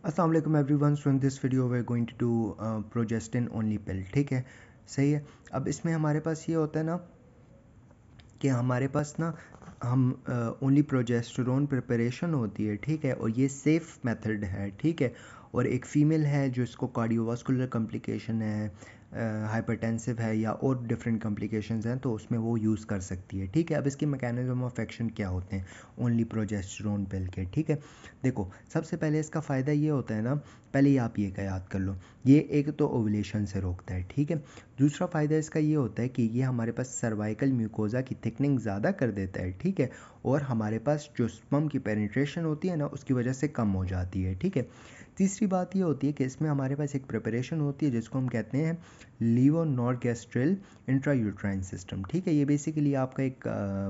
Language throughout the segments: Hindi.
अस्सलाम वालेकुम everyone. So in this video we are going to do progestin only pill. ठीक है, सही है। अब इसमें हमारे पास ये होता है ना कि हमारे पास ना हम ओनली प्रोजेस्टेरोन प्रिपरेशन होती है। ठीक है, और ये सेफ़ मेथड है। ठीक है, और एक फ़ीमेल है जो इसको कार्डियोवास्कुलर कॉम्प्लिकेशन है, हाइपरटेंसिव है या और डिफरेंट कॉम्प्लिकेशंस हैं तो उसमें वो यूज़ कर सकती है। ठीक है, अब इसके मैकेनिज्म ऑफ एक्शन क्या होते हैं ओनली प्रोजेस्टेरोन पिल के। ठीक है, देखो सबसे पहले इसका फ़ायदा ये होता है ना, पहले ही आप ये याद कर लो, ये एक तो ओवुलेशन से रोकता है। ठीक है, दूसरा फ़ायदा इसका ये होता है कि ये हमारे पास सर्वाइकल म्यूकोज़ा की थिकनिंग ज़्यादा कर देता है। ठीक है, और हमारे पास जो स्पर्म की पेनिट्रेशन होती है ना उसकी वजह से कम हो जाती है। ठीक है, तीसरी बात ये होती है कि इसमें हमारे पास एक प्रिपरेशन होती है जिसको हम कहते हैं लीवोनॉर्गेस्ट्रिल इंट्रायूट्राइन सिस्टम। ठीक है, ये बेसिकली आपका एक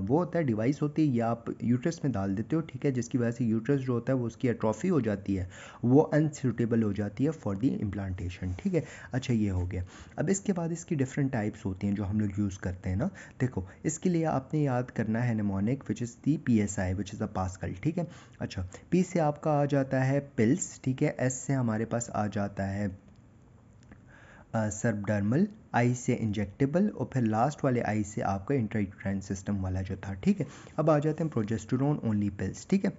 वो होता है, डिवाइस होती है, ये आप यूट्रस में डाल देते हो। ठीक है, जिसकी वजह से यूट्रस जो होता है वो उसकी एट्रोफी हो जाती है, वो अनसूटेबल हो जाती है फॉर दी इम्प्लांटेशन। ठीक है, अच्छा ये हो गया। अब इसके बाद इसकी डिफरेंट टाइप्स होती हैं जो हम लोग यूज़ करते हैं ना। देखो इसके लिए आपने याद करना है mnemonic which is the PSI which is a pascal. ठीक है, अच्छा P से आपका आ जाता है पिल्स। ठीक है, S से हमारे पास आ जाता है सबडर्मल, आई से इंजेक्टेबल और फिर लास्ट वाले आई से आपका इंट्रायूट्राइन सिस्टम वाला जो था। ठीक है, अब आ जाते हैं प्रोजेस्टेरोन ओनली पिल्स। ठीक है,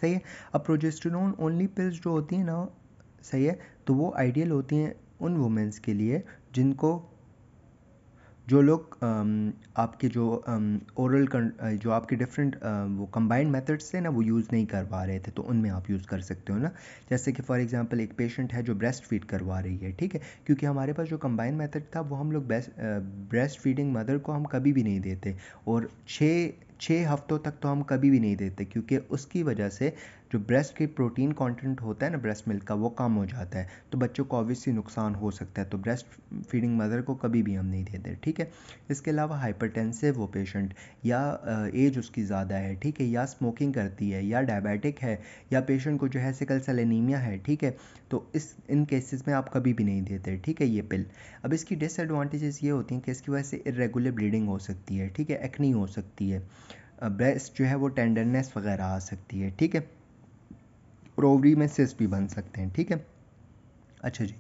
सही है। अब प्रोजेस्टेरोन ओनली पिल्स जो होती हैं ना, सही है, तो वो आइडियल होती हैं उन वुमेंस के लिए जिनको जो लोग आपके जो ओरल जो आपके डिफरेंट वो कंबाइंड मेथड्स थे ना वो यूज़ नहीं कर पा रहे थे, तो उनमें आप यूज़ कर सकते हो ना। जैसे कि फॉर एग्जांपल एक पेशेंट है जो ब्रेस्ट फीड करवा रही है। ठीक है, क्योंकि हमारे पास जो कंबाइंड मेथड था वो हम लोग ब्रेस्ट फीडिंग मदर को हम कभी भी नहीं देते, और छः हफ्तों तक तो हम कभी भी नहीं देते, क्योंकि उसकी वजह से जो ब्रेस्ट के प्रोटीन कंटेंट होता है ना ब्रेस्ट मिल्क का वो कम हो जाता है, तो बच्चों को ऑब्वियसली नुकसान हो सकता है, तो ब्रेस्ट फीडिंग मदर को कभी भी हम नहीं देते। ठीक है, इसके अलावा हाइपरटेंसिव वो पेशेंट या एज उसकी ज़्यादा है, ठीक है, या स्मोकिंग करती है या डायबिटिक है या पेशेंट को जो है सिकल सेल एनीमिया है, ठीक है, तो इन केसेस में आप कभी भी नहीं देते। ठीक है, ये पिल। अब इसकी डिसएडवांटेजेस ये होती हैं कि इसकी वजह से इरेगुलर ब्लीडिंग हो सकती है। ठीक है, एक्नी हो सकती है, ब्रेस्ट जो है वो टेंडरनेस वगैरह आ सकती है। ठीक है, और ओवरी में सिस्ट भी बन सकते हैं। ठीक है, अच्छा जी।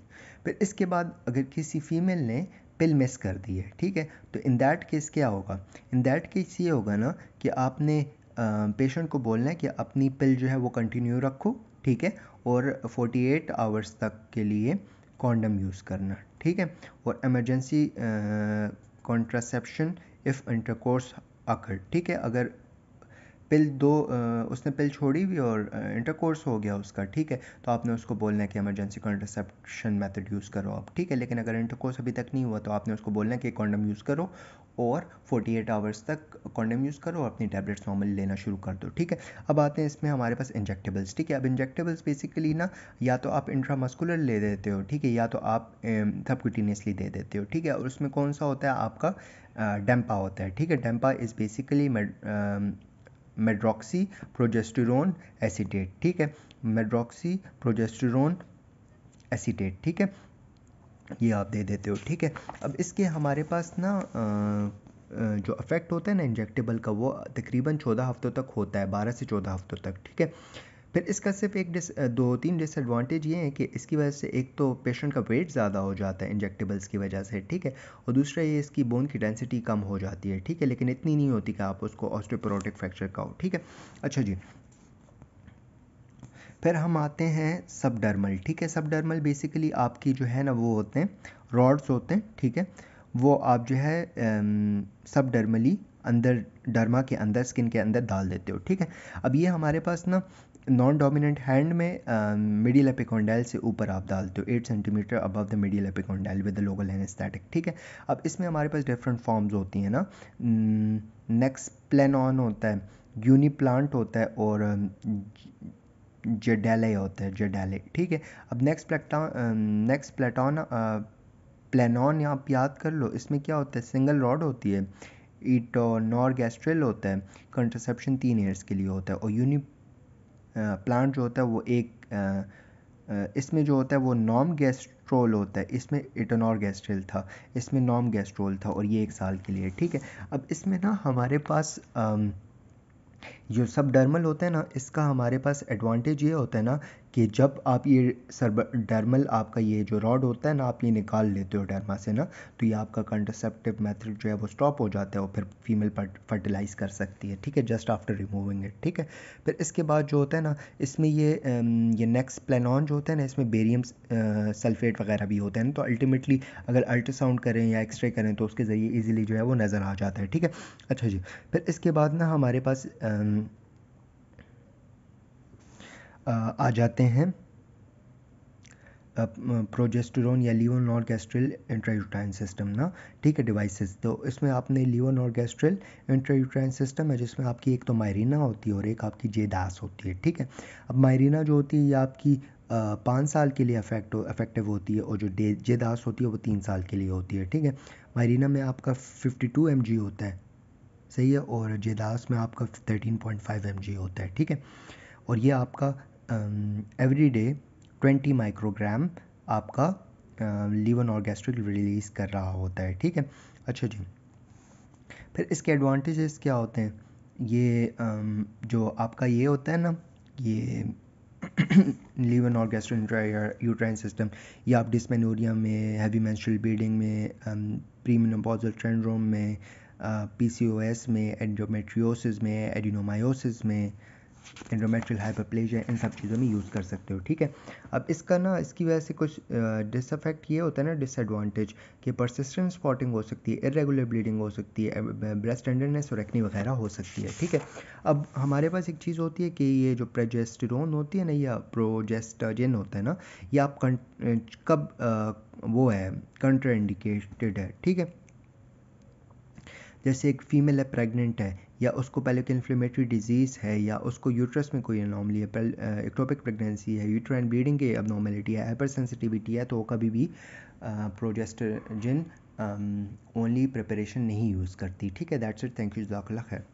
फिर इसके बाद अगर किसी फीमेल ने पिल मिस कर दी है, ठीक है, तो इन दैट केस क्या होगा, इन दैट केस ये होगा ना कि आपने पेशेंट को बोलना है कि अपनी पिल जो है वो कंटिन्यू रखो। ठीक है, और 48 आवर्स तक के लिए कॉन्डम यूज़ करना। ठीक है, और एमरजेंसी कॉन्ट्रासेप्शन इफ़ इंटरकोर्स अकर। ठीक है, अगर उसने पिल छोड़ी हुई और इंटरकोर्स हो गया उसका, ठीक है, तो आपने उसको बोलना है कि इमरजेंसी कॉन्ट्रासेप्शन मेथड यूज़ करो आप। ठीक है, लेकिन अगर इंटरकोर्स अभी तक नहीं हुआ तो आपने उसको बोलना है कि कॉन्डम यूज़ करो और 48 आवर्स तक कॉन्डम यूज़ करो और अपनी टैबलेट्स नॉर्मली लेना शुरू कर दो। ठीक है, अब आते हैं इसमें हमारे पास इंजेक्टेबल्स। ठीक है, अब इंजेक्टेबल्स बेसिकली ना या तो आप इंट्रामस्कुलर ले देते हो, ठीक है, या तो आप सबक्यूटेनियसली दे देते हो। ठीक है, और उसमें कौन सा होता है आपका डेम्पा होता है। ठीक है, डेम्पा इज़ बेसिकली मेड्रॉक्सी प्रोजेस्टेरोन एसीटेट। ठीक है, मेड्रॉक्सी प्रोजेस्टेरोन एसीटेट। ठीक है, ये आप दे देते हो। ठीक है, अब इसके हमारे पास ना जो इफेक्ट होता है ना इंजेक्टेबल का वो तकरीबन 14 हफ्तों तक होता है, 12 से 14 हफ्तों तक। ठीक है, फिर इसका सिर्फ एक दो तीन डिसएडवांटेज ये है कि इसकी वजह से एक तो पेशेंट का वेट ज़्यादा हो जाता है इंजेक्टेबल्स की वजह से। ठीक है, और दूसरा ये इसकी बोन की डेंसिटी कम हो जाती है। ठीक है, लेकिन इतनी नहीं होती कि आप उसको ऑस्टियोपोरोटिक फ्रैक्चर का हो। ठीक है, अच्छा जी। फिर हम आते हैं सबडर्मल। ठीक है, सबडर्मल बेसिकली आपकी जो है ना वो होते हैं रॉड्स होते हैं। ठीक है, वो आप जो है सबडर्मली अंदर डर्मा के अंदर स्किन के अंदर डाल देते हो। ठीक है, अब ये हमारे पास ना नॉन डोमिनेंट हैंड में मिडियल एपिकोंडाइल से ऊपर आप डालते हो 8 centimetre above the medial epicondyle with the local anaesthetic. ठीक है, अब इसमें हमारे पास डिफरेंट फॉर्म्स होती हैं ना, नेक्सप्लेनॉन होता है, यूनिप्लांट होता है और जेडेले होता है, जेडेले। ठीक है, अब नेक्स्ट प्लेनॉन आप याद कर लो, इसमें क्या होता है, सिंगल रॉड होती है, इटोनॉर्गेस्ट्रल होता है, कंट्रासेप्शन 3 ईयर्स के लिए होता है, और यूनि प्लांट जो होता है वो इसमें जो होता है वो नॉम गैस्ट्रोल होता है, इसमें इटोनॉर्गेस्ट्रल था, इसमें नॉम गैस्ट्रोल था, और ये 1 साल के लिए। ठीक है, अब इसमें ना हमारे पास जो सबडर्मल होता है ना, इसका हमारे पास एडवांटेज ये होता है ना कि जब आप ये सबडर्मल आपका ये जो रॉड होता है ना, आप ये निकाल लेते हो डर्मा से ना, तो ये आपका कंट्रासेप्टिव मेथड जो है वो स्टॉप हो जाता है और फिर फीमेल फर्टिलाइज कर सकती है, ठीक है, जस्ट आफ्टर रिमूविंग इट, ठीक है। फिर इसके बाद जो होता है ना, इसमें ये नेक्स्ट प्लेनॉन जो होता है ना, इसमें बेरियम सल्फेट वगैरह भी होते हैं ना, तो अल्टीमेटली अगर अल्ट्रासाउंड करें या एक्सरे करें तो उसके ज़रिए ईजिली जो है वो नज़र आ जाता है, ठीक है। अच्छा जी, फिर इसके बाद ना हमारे पास आ जाते हैं प्रोजेस्टेरोन या लीवोनॉर्गेस्ट्रल इंट्रायूट्राइन सिस्टम ना, ठीक है, डिवाइसेस। तो इसमें आपने लीवोनॉर्गेस्ट्रल इंट्रायूट्राइन सिस्टम है, जिसमें आपकी एक तो मायरीना होती है और एक आपकी जेदास होती है, ठीक है। अब मायरीना जो होती है ये आपकी 5 साल के लिए अफेक्टिव होती है, और जो जेदास होती है वो 3 साल के लिए होती है, ठीक है। मायरीना में आपका 52 mg होता है, सही है, और जेदास में आपका 13.5 mg होता है, ठीक है। और ये आपका एवरी डे 20 माइक्रोग्राम आपका लीवोनॉर्गेस्ट्रिक रिलीज़ कर रहा होता है, ठीक है। अच्छा जी, फिर इसके एडवांटेजेस क्या होते हैं? ये जो आपका ये होता है ना, ये लीवोनॉर्गेस्ट्रिक यूट्राइन सिस्टम, ये आप डिस्मेनोरिया में, हैवी मेंस्ट्रुअल ब्लीडिंग में, प्रीमेनोपॉजल सिंड्रोम में, पीसीओएस में, एंडोमेट्रियोसिस में, एडिनोमायोसिस में, एंडोमेट्रियल हाइपरप्लेजिया, इन सब चीज़ों में यूज़ कर सकते हो, ठीक है। अब इसका ना, इसकी वजह से कुछ डिसअफेक्ट ये होता है ना, डिसएडवांटेज, कि परसिस्टेंट स्पॉटिंग हो सकती है, इरेगुलर ब्लीडिंग हो सकती है, ब्रेस्ट टेंडरनेस और एक्नी वगैरह हो सकती है, ठीक है। अब हमारे पास एक चीज़ होती है कि ये जो प्रोजेस्टेरोन होती है ना, या प्रोजेस्टेरोन होता है ना, ये आप कब वो है कंट्राइंडिकेटेड है, ठीक है। जैसे एक फ़ीमेल है, प्रेग्नेंट है, या उसको पहले कोई इन्फ्लेमेटरी डिजीज़ है, या उसको यूट्रस में कोई एनॉमली है, एक्टोपिक प्रेगनेंसी है, यूट्राइन ब्लीडिंग की एबनॉर्मेलिटी है, हाइपर सेंसिटिविटी है, तो वो कभी भी प्रोजेस्टेरोन ओनली प्रिपरेशन नहीं यूज़ करती, ठीक है। दैट्स इट, थैंक यू, जज़ाकल्लाह खैर।